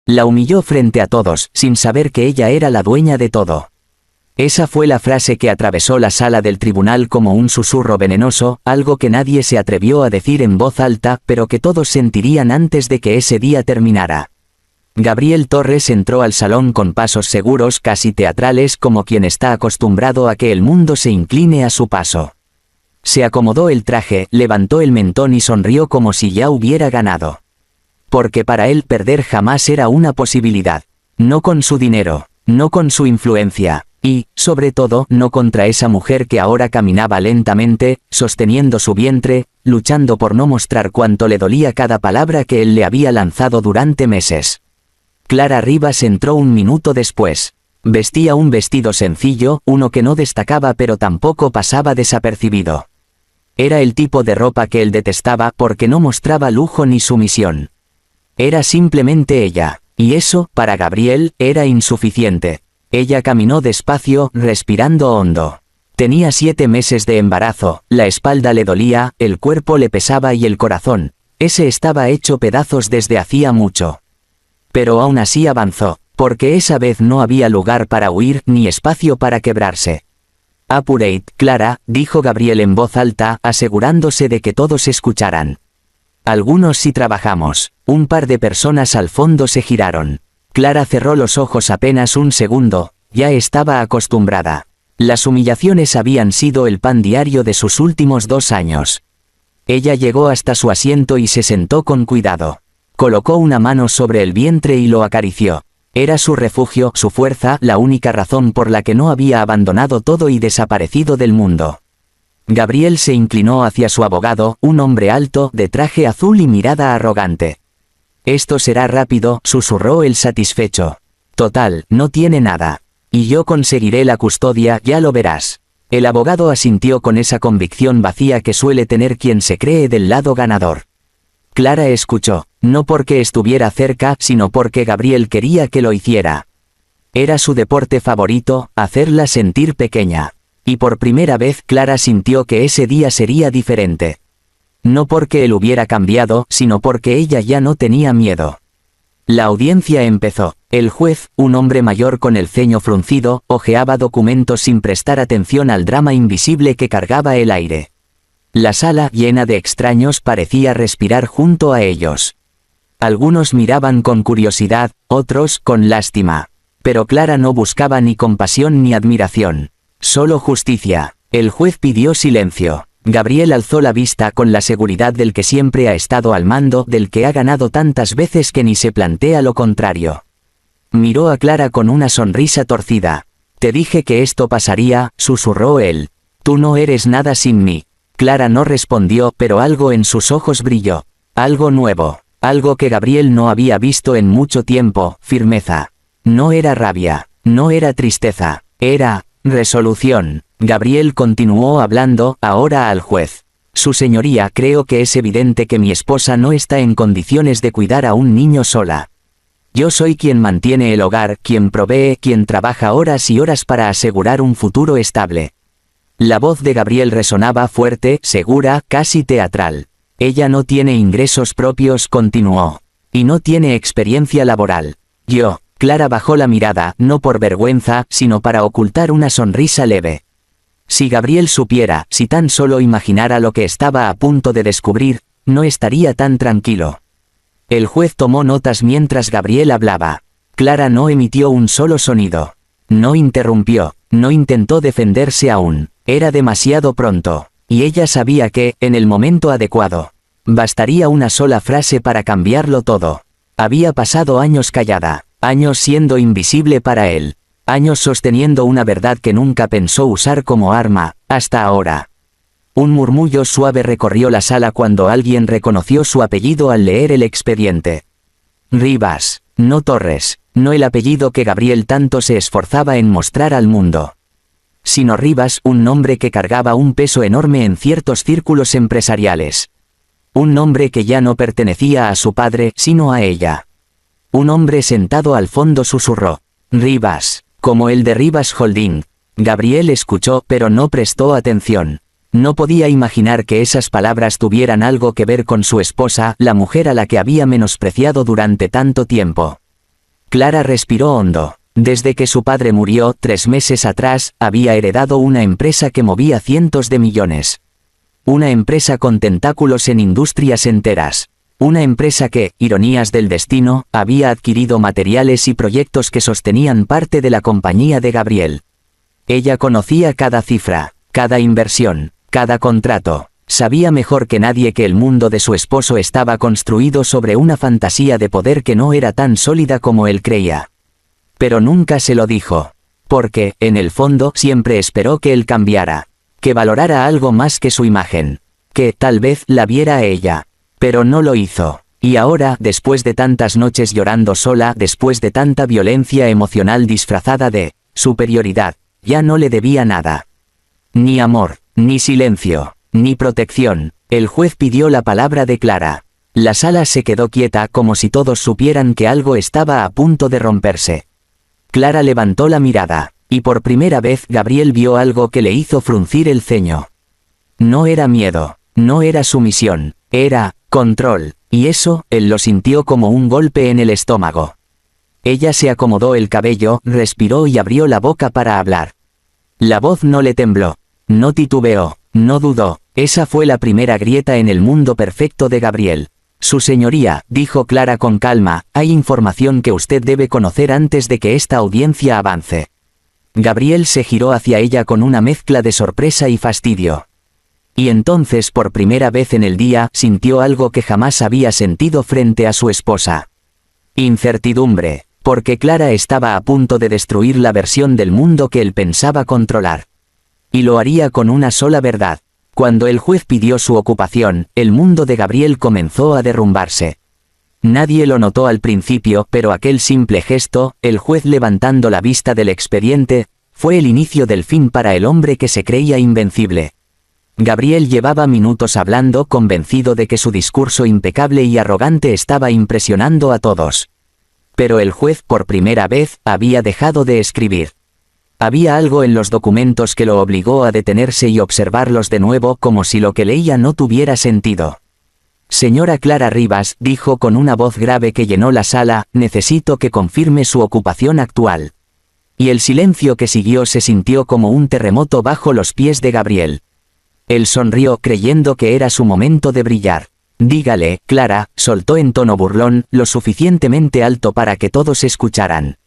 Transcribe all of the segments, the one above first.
La humilló frente a todos, sin saber que ella era la dueña de todo. Esa fue la frase que atravesó la sala del tribunal como un susurro venenoso, algo que nadie se atrevió a decir en voz alta, pero que todos sentirían antes de que ese día terminara. Gabriel Torres entró al salón con pasos seguros, casi teatrales, como quien está acostumbrado a que el mundo se incline a su paso. Se acomodó el traje, levantó el mentón y sonrió como si ya hubiera ganado. Porque para él perder jamás era una posibilidad. No con su dinero, no con su influencia, y, sobre todo, no contra esa mujer que ahora caminaba lentamente, sosteniendo su vientre, luchando por no mostrar cuánto le dolía cada palabra que él le había lanzado durante meses. Clara Rivas entró un minuto después. Vestía un vestido sencillo, uno que no destacaba pero tampoco pasaba desapercibido. Era el tipo de ropa que él detestaba porque no mostraba lujo ni sumisión. Era simplemente ella, y eso, para Gabriel, era insuficiente. Ella caminó despacio, respirando hondo. Tenía 7 meses de embarazo, la espalda le dolía, el cuerpo le pesaba y el corazón. Ese estaba hecho pedazos desde hacía mucho. Pero aún así avanzó, porque esa vez no había lugar para huir ni espacio para quebrarse. «Apurate, Clara», dijo Gabriel en voz alta, asegurándose de que todos escucharan. «Algunos sí trabajamos». Un par de personas al fondo se giraron. Clara cerró los ojos apenas un segundo, ya estaba acostumbrada. Las humillaciones habían sido el pan diario de sus últimos 2 años. Ella llegó hasta su asiento y se sentó con cuidado. Colocó una mano sobre el vientre y lo acarició. Era su refugio, su fuerza, la única razón por la que no había abandonado todo y desaparecido del mundo. Gabriel se inclinó hacia su abogado, un hombre alto, de traje azul y mirada arrogante. «Esto será rápido», susurró el satisfecho. «Total, no tiene nada. Y yo conseguiré la custodia, ya lo verás». El abogado asintió con esa convicción vacía que suele tener quien se cree del lado ganador. Clara escuchó, no porque estuviera cerca, sino porque Gabriel quería que lo hiciera. Era su deporte favorito, hacerla sentir pequeña. Y por primera vez Clara sintió que ese día sería diferente. No porque él hubiera cambiado, sino porque ella ya no tenía miedo. La audiencia empezó. El juez, un hombre mayor con el ceño fruncido, hojeaba documentos sin prestar atención al drama invisible que cargaba el aire. La sala, llena de extraños, parecía respirar junto a ellos. Algunos miraban con curiosidad, otros con lástima. Pero Clara no buscaba ni compasión ni admiración. Solo justicia. El juez pidió silencio. Gabriel alzó la vista con la seguridad del que siempre ha estado al mando, del que ha ganado tantas veces que ni se plantea lo contrario. Miró a Clara con una sonrisa torcida. «Te dije que esto pasaría», susurró él. «Tú no eres nada sin mí». Clara no respondió, pero algo en sus ojos brilló. Algo nuevo. Algo que Gabriel no había visto en mucho tiempo, firmeza. No era rabia, no era tristeza, era resolución. Gabriel continuó hablando, ahora al juez. «Su señoría, creo que es evidente que mi esposa no está en condiciones de cuidar a un niño sola. Yo soy quien mantiene el hogar, quien provee, quien trabaja horas y horas para asegurar un futuro estable». La voz de Gabriel resonaba fuerte, segura, casi teatral. «Ella no tiene ingresos propios», continuó. «Y no tiene experiencia laboral. Yo». Clara bajó la mirada, no por vergüenza, sino para ocultar una sonrisa leve. Si Gabriel supiera, si tan solo imaginara lo que estaba a punto de descubrir, no estaría tan tranquilo. El juez tomó notas mientras Gabriel hablaba. Clara no emitió un solo sonido. No interrumpió, no intentó defenderse aún. Era demasiado pronto. Y ella sabía que, en el momento adecuado, bastaría una sola frase para cambiarlo todo. Había pasado años callada, años siendo invisible para él. Años sosteniendo una verdad que nunca pensó usar como arma, hasta ahora. Un murmullo suave recorrió la sala cuando alguien reconoció su apellido al leer el expediente. Rivas, no Torres, no el apellido que Gabriel tanto se esforzaba en mostrar al mundo. Sino Rivas, un nombre que cargaba un peso enorme en ciertos círculos empresariales. Un nombre que ya no pertenecía a su padre, sino a ella. Un hombre sentado al fondo susurró. Rivas. Como el de Rivas Holding. Gabriel escuchó, pero no prestó atención. No podía imaginar que esas palabras tuvieran algo que ver con su esposa, la mujer a la que había menospreciado durante tanto tiempo. Clara respiró hondo. Desde que su padre murió 3 meses atrás, había heredado una empresa que movía cientos de millones. Una empresa con tentáculos en industrias enteras. Una empresa que, ironías del destino, había adquirido materiales y proyectos que sostenían parte de la compañía de Gabriel. Ella conocía cada cifra, cada inversión, cada contrato. Sabía mejor que nadie que el mundo de su esposo estaba construido sobre una fantasía de poder que no era tan sólida como él creía. Pero nunca se lo dijo. Porque, en el fondo, siempre esperó que él cambiara. Que valorara algo más que su imagen. Que, tal vez, la viera a ella. Pero no lo hizo. Y ahora, después de tantas noches llorando sola, después de tanta violencia emocional disfrazada de superioridad, ya no le debía nada. Ni amor, ni silencio, ni protección. El juez pidió la palabra de Clara. La sala se quedó quieta como si todos supieran que algo estaba a punto de romperse. Clara levantó la mirada, y por primera vez Gabriel vio algo que le hizo fruncir el ceño. No era miedo, no era sumisión, era control, y eso, él lo sintió como un golpe en el estómago. Ella se acomodó el cabello, respiró y abrió la boca para hablar. La voz no le tembló, no titubeó, no dudó, esa fue la primera grieta en el mundo perfecto de Gabriel. Su señoría, dijo Clara con calma, hay información que usted debe conocer antes de que esta audiencia avance. Gabriel se giró hacia ella con una mezcla de sorpresa y fastidio. Y entonces por primera vez en el día sintió algo que jamás había sentido frente a su esposa. Incertidumbre, porque Clara estaba a punto de destruir la versión del mundo que él pensaba controlar. Y lo haría con una sola verdad. Cuando el juez pidió su ocupación, el mundo de Gabriel comenzó a derrumbarse. Nadie lo notó al principio, pero aquel simple gesto, el juez levantando la vista del expediente, fue el inicio del fin para el hombre que se creía invencible. Gabriel llevaba minutos hablando convencido de que su discurso impecable y arrogante estaba impresionando a todos. Pero el juez por primera vez había dejado de escribir. Había algo en los documentos que lo obligó a detenerse y observarlos de nuevo como si lo que leía no tuviera sentido. Señora Clara Rivas, dijo con una voz grave que llenó la sala, necesito que confirme su ocupación actual. Y el silencio que siguió se sintió como un terremoto bajo los pies de Gabriel. Él sonrió creyendo que era su momento de brillar. Dígale, Clara, soltó en tono burlón, lo suficientemente alto para que todos escucharan.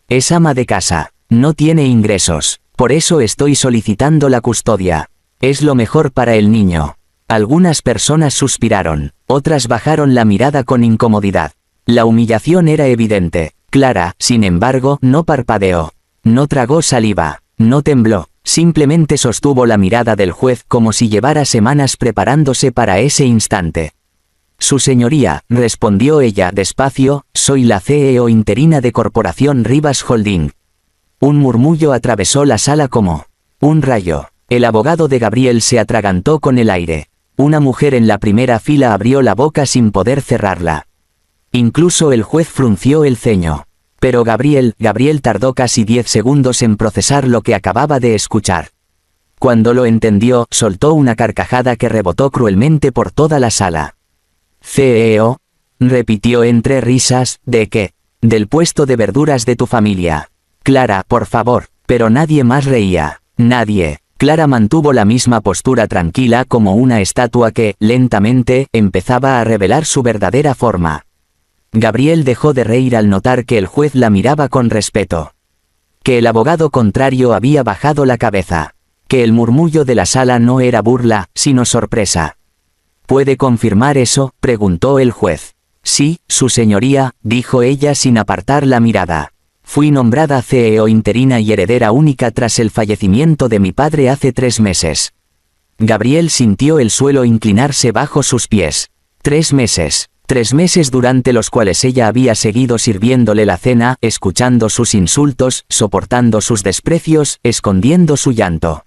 Es ama de casa. No tiene ingresos, por eso estoy solicitando la custodia. Es lo mejor para el niño. Algunas personas suspiraron, otras bajaron la mirada con incomodidad. La humillación era evidente. Clara, sin embargo, no parpadeó. No tragó saliva, no tembló, simplemente sostuvo la mirada del juez como si llevara semanas preparándose para ese instante. Su señoría, respondió ella despacio, soy la CEO interina de Corporación Rivas Holding. Un murmullo atravesó la sala como un rayo. El abogado de Gabriel se atragantó con el aire. Una mujer en la primera fila abrió la boca sin poder cerrarla. Incluso el juez frunció el ceño. Pero Gabriel tardó casi 10 segundos en procesar lo que acababa de escuchar. Cuando lo entendió, soltó una carcajada que rebotó cruelmente por toda la sala. CEO, repitió entre risas, ¿de qué? Del puesto de verduras de tu familia. Clara, por favor, pero nadie más reía, nadie. Clara mantuvo la misma postura tranquila como una estatua que, lentamente, empezaba a revelar su verdadera forma. Gabriel dejó de reír al notar que el juez la miraba con respeto. Que el abogado contrario había bajado la cabeza. Que el murmullo de la sala no era burla, sino sorpresa. ¿Puede confirmar eso?, preguntó el juez. Sí, su señoría, dijo ella sin apartar la mirada. Fui nombrada CEO interina y heredera única tras el fallecimiento de mi padre hace 3 meses. Gabriel sintió el suelo inclinarse bajo sus pies. 3 meses. 3 meses durante los cuales ella había seguido sirviéndole la cena, escuchando sus insultos, soportando sus desprecios, escondiendo su llanto.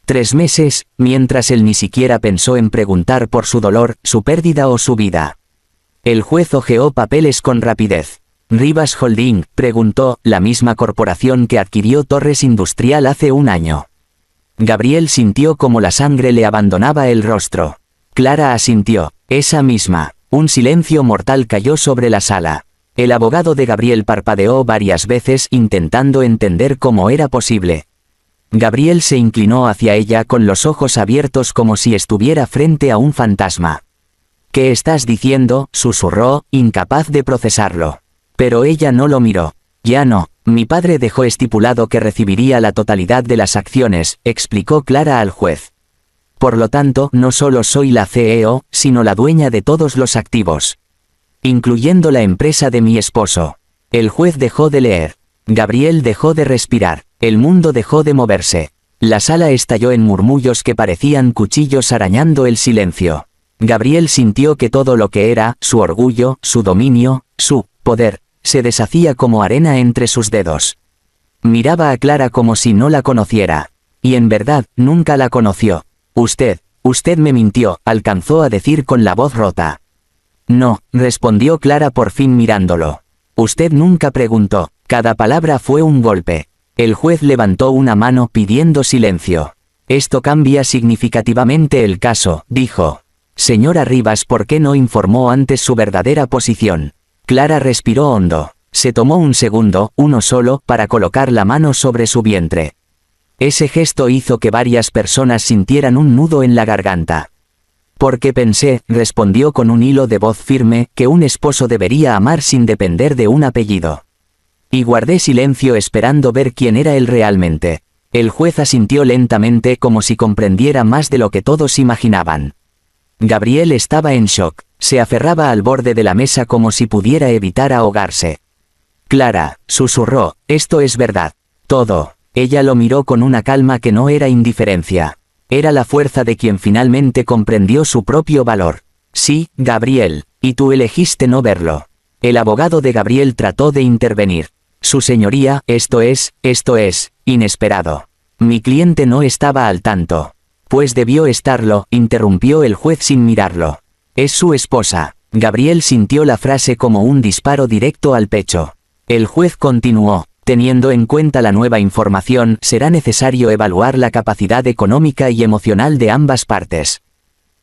3 meses, mientras él ni siquiera pensó en preguntar por su dolor, su pérdida o su vida. El juez hojeó papeles con rapidez. Rivas Holding, preguntó, la misma corporación que adquirió Torres Industrial hace 1 año. Gabriel sintió como la sangre le abandonaba el rostro. Clara asintió, esa misma. Un silencio mortal cayó sobre la sala. El abogado de Gabriel parpadeó varias veces intentando entender cómo era posible. Gabriel se inclinó hacia ella con los ojos abiertos como si estuviera frente a un fantasma. «¿Qué estás diciendo?», susurró, incapaz de procesarlo. Pero ella no lo miró. «Ya no, mi padre dejó estipulado que recibiría la totalidad de las acciones», explicó Clara al juez. «Por lo tanto, no solo soy la CEO, sino la dueña de todos los activos, incluyendo la empresa de mi esposo». El juez dejó de leer. Gabriel dejó de respirar. El mundo dejó de moverse. La sala estalló en murmullos que parecían cuchillos arañando el silencio. Gabriel sintió que todo lo que era, su orgullo, su dominio, su poder, se deshacía como arena entre sus dedos. Miraba a Clara como si no la conociera. Y en verdad, nunca la conoció. Usted me mintió», alcanzó a decir con la voz rota. «No», respondió Clara por fin mirándolo. «Usted nunca preguntó». Cada palabra fue un golpe. El juez levantó una mano pidiendo silencio. «Esto cambia significativamente el caso», dijo. «Señora Rivas, ¿por qué no informó antes su verdadera posición?». Clara respiró hondo. Se tomó un segundo, uno solo, para colocar la mano sobre su vientre. Ese gesto hizo que varias personas sintieran un nudo en la garganta. «Porque pensé», respondió con un hilo de voz firme, «que un esposo debería amar sin depender de un apellido. Y guardé silencio esperando ver quién era él realmente». El juez asintió lentamente como si comprendiera más de lo que todos imaginaban. Gabriel estaba en shock. Se aferraba al borde de la mesa como si pudiera evitar ahogarse. «Clara», susurró, «esto es verdad. Todo». Ella lo miró con una calma que no era indiferencia. Era la fuerza de quien finalmente comprendió su propio valor. «Sí, Gabriel, y tú elegiste no verlo». El abogado de Gabriel trató de intervenir. «Su señoría, esto es inesperado. Mi cliente no estaba al tanto». «Pues debió estarlo», interrumpió el juez sin mirarlo. «Es su esposa». Gabriel sintió la frase como un disparo directo al pecho. El juez continuó. «Teniendo en cuenta la nueva información, será necesario evaluar la capacidad económica y emocional de ambas partes.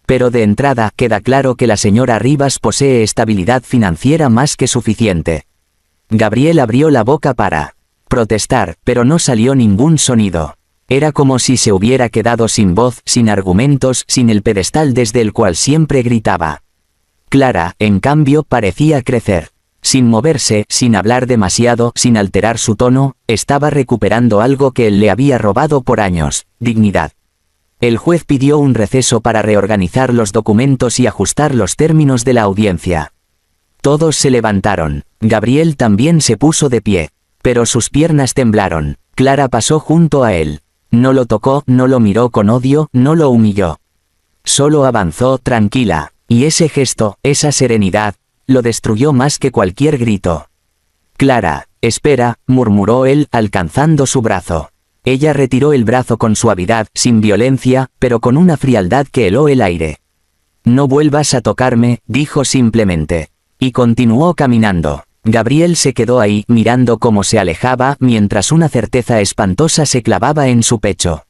Pero de entrada, queda claro que la señora Rivas posee estabilidad financiera más que suficiente». Gabriel abrió la boca para protestar, pero no salió ningún sonido. Era como si se hubiera quedado sin voz, sin argumentos, sin el pedestal desde el cual siempre gritaba. Clara, en cambio, parecía crecer. Sin moverse, sin hablar demasiado, sin alterar su tono, estaba recuperando algo que él le había robado por años: dignidad. El juez pidió un receso para reorganizar los documentos y ajustar los términos de la audiencia. Todos se levantaron. Gabriel también se puso de pie. Pero sus piernas temblaron. Clara pasó junto a él. No lo tocó, no lo miró con odio, no lo humilló. Solo avanzó tranquila. Y ese gesto, esa serenidad, lo destruyó más que cualquier grito. «Clara, espera», murmuró él, alcanzando su brazo. Ella retiró el brazo con suavidad, sin violencia, pero con una frialdad que heló el aire. «No vuelvas a tocarme», dijo simplemente. Y continuó caminando. Gabriel se quedó ahí, mirando cómo se alejaba, mientras una certeza espantosa se clavaba en su pecho.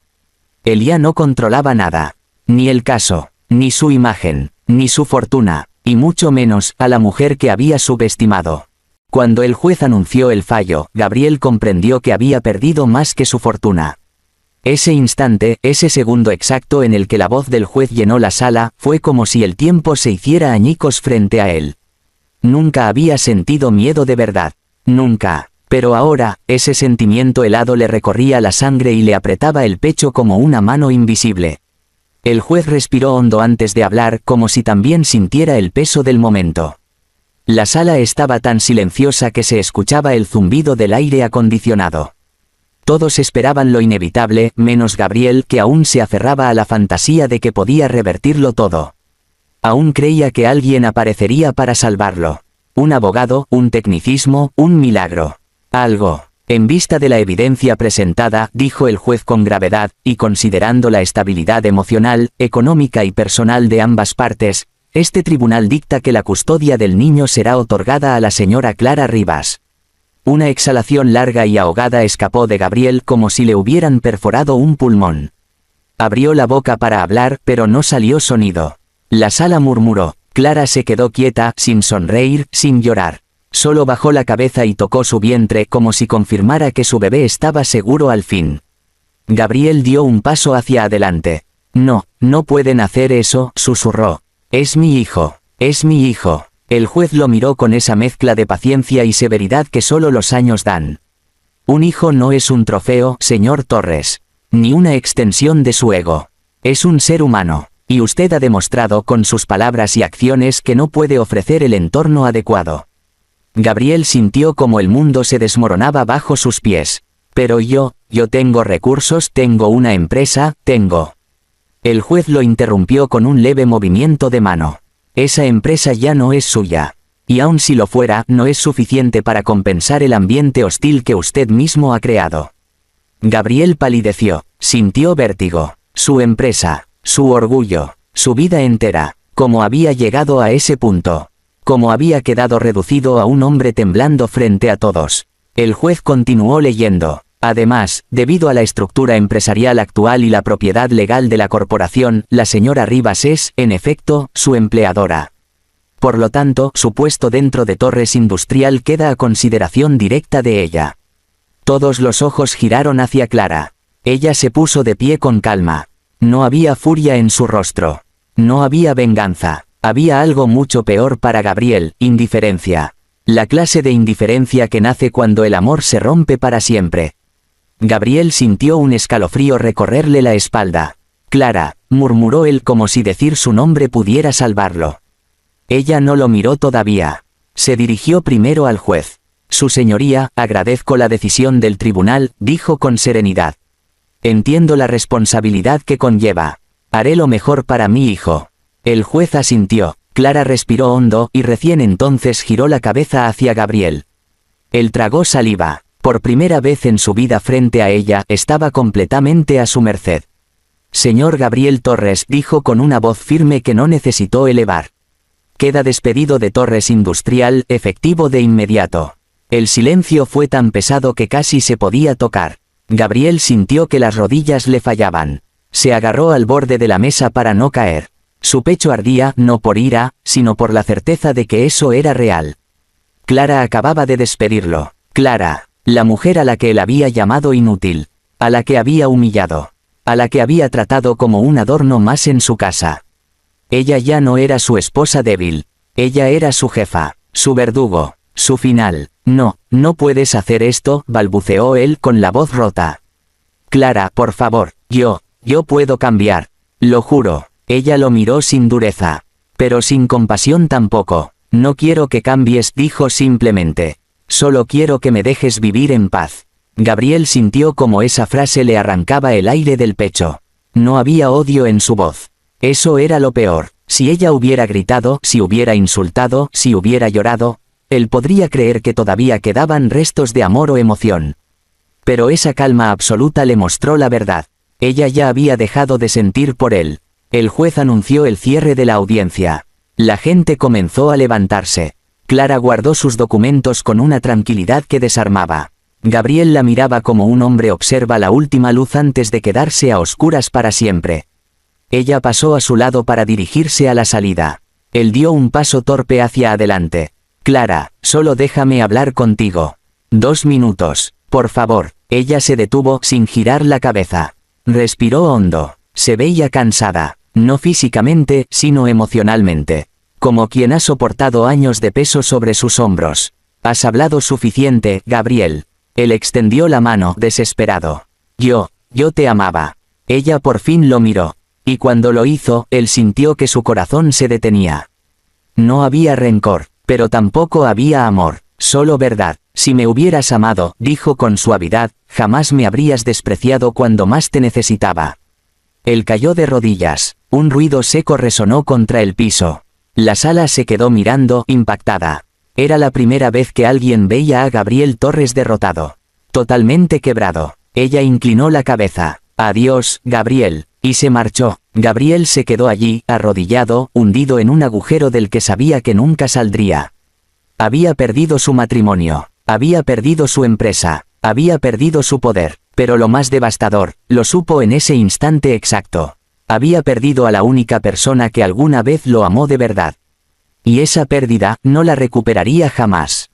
Él ya no controlaba nada. Ni el caso, ni su imagen, ni su fortuna, y mucho menos a la mujer que había subestimado. Cuando el juez anunció el fallo, Gabriel comprendió que había perdido más que su fortuna. Ese instante, ese segundo exacto en el que la voz del juez llenó la sala, fue como si el tiempo se hiciera añicos frente a él. Nunca había sentido miedo de verdad. Nunca. Pero ahora, ese sentimiento helado le recorría la sangre y le apretaba el pecho como una mano invisible. El juez respiró hondo antes de hablar, como si también sintiera el peso del momento. La sala estaba tan silenciosa que se escuchaba el zumbido del aire acondicionado. Todos esperaban lo inevitable, menos Gabriel, que aún se aferraba a la fantasía de que podía revertirlo todo. Aún creía que alguien aparecería para salvarlo. Un abogado, un tecnicismo, un milagro. Algo. En vista de la evidencia presentada, dijo el juez con gravedad, y considerando la estabilidad emocional, económica y personal de ambas partes, este tribunal dicta que la custodia del niño será otorgada a la señora Clara Rivas. Una exhalación larga y ahogada escapó de Gabriel como si le hubieran perforado un pulmón. Abrió la boca para hablar, pero no salió sonido. La sala murmuró. Clara se quedó quieta, sin sonreír, sin llorar. Solo bajó la cabeza y tocó su vientre como si confirmara que su bebé estaba seguro al fin. Gabriel dio un paso hacia adelante. No, no pueden hacer eso, susurró. Es mi hijo, es mi hijo. El juez lo miró con esa mezcla de paciencia y severidad que solo los años dan. Un hijo no es un trofeo, señor Torres, ni una extensión de su ego. Es un ser humano, y usted ha demostrado con sus palabras y acciones que no puede ofrecer el entorno adecuado. Gabriel sintió como el mundo se desmoronaba bajo sus pies. Pero yo tengo recursos, tengo una empresa, tengo... El juez lo interrumpió con un leve movimiento de mano. Esa empresa ya no es suya. Y aun si lo fuera, no es suficiente para compensar el ambiente hostil que usted mismo ha creado. Gabriel palideció, sintió vértigo. Su empresa, su orgullo, su vida entera. ¿Cómo había llegado a ese punto? ¿Cómo había quedado reducido a un hombre temblando frente a todos? El juez continuó leyendo. Además, debido a la estructura empresarial actual y la propiedad legal de la corporación, la señora Rivas es, en efecto, su empleadora. Por lo tanto, su puesto dentro de Torres Industrial queda a consideración directa de ella. Todos los ojos giraron hacia Clara. Ella se puso de pie con calma. No había furia en su rostro. No había venganza. Había algo mucho peor para Gabriel, indiferencia. La clase de indiferencia que nace cuando el amor se rompe para siempre. Gabriel sintió un escalofrío recorrerle la espalda. Clara, murmuró él como si decir su nombre pudiera salvarlo. Ella no lo miró todavía. Se dirigió primero al juez. Su señoría, agradezco la decisión del tribunal, dijo con serenidad. Entiendo la responsabilidad que conlleva. Haré lo mejor para mi hijo. El juez asintió. Clara respiró hondo y recién entonces giró la cabeza hacia Gabriel. Él tragó saliva. Por primera vez en su vida frente a ella, estaba completamente a su merced. Señor Gabriel Torres, dijo con una voz firme que no necesitó elevar. Queda despedido de Torres Industrial, efectivo de inmediato. El silencio fue tan pesado que casi se podía tocar. Gabriel sintió que las rodillas le fallaban. Se agarró al borde de la mesa para no caer. Su pecho ardía, no por ira, sino por la certeza de que eso era real. Clara acababa de despedirlo. Clara. La mujer a la que él había llamado inútil, a la que había humillado, a la que había tratado como un adorno más en su casa. Ella ya no era su esposa débil, ella era su jefa, su verdugo, su final. No, no puedes hacer esto, balbuceó él con la voz rota. Clara, por favor, yo puedo cambiar, lo juro. Ella lo miró sin dureza, pero sin compasión tampoco. No quiero que cambies, dijo simplemente. Solo quiero que me dejes vivir en paz. Gabriel sintió como esa frase le arrancaba el aire del pecho. No había odio en su voz. Eso era lo peor. Si ella hubiera gritado, si hubiera insultado, si hubiera llorado, él podría creer que todavía quedaban restos de amor o emoción. Pero esa calma absoluta le mostró la verdad. Ella ya había dejado de sentir por él. El juez anunció el cierre de la audiencia. La gente comenzó a levantarse. Clara guardó sus documentos con una tranquilidad que desarmaba. Gabriel la miraba como un hombre observa la última luz antes de quedarse a oscuras para siempre. Ella pasó a su lado para dirigirse a la salida. Él dio un paso torpe hacia adelante. Clara, solo déjame hablar contigo. 2 minutos, por favor. Ella se detuvo sin girar la cabeza. Respiró hondo. Se veía cansada, no físicamente, sino emocionalmente. Como quien ha soportado años de peso sobre sus hombros. Has hablado suficiente, Gabriel. Él extendió la mano, desesperado. Yo te amaba. Ella por fin lo miró. Y cuando lo hizo, él sintió que su corazón se detenía. No había rencor, pero tampoco había amor, solo verdad. Si me hubieras amado, dijo con suavidad, jamás me habrías despreciado cuando más te necesitaba. Él cayó de rodillas. Un ruido seco resonó contra el piso. La sala se quedó mirando, impactada. Era la primera vez que alguien veía a Gabriel Torres derrotado. Totalmente quebrado. Ella inclinó la cabeza. Adiós, Gabriel. Y se marchó. Gabriel se quedó allí, arrodillado, hundido en un agujero del que sabía que nunca saldría. Había perdido su matrimonio. Había perdido su empresa. Había perdido su poder. Pero lo más devastador, lo supo en ese instante exacto. Había perdido a la única persona que alguna vez lo amó de verdad. Y esa pérdida no la recuperaría jamás.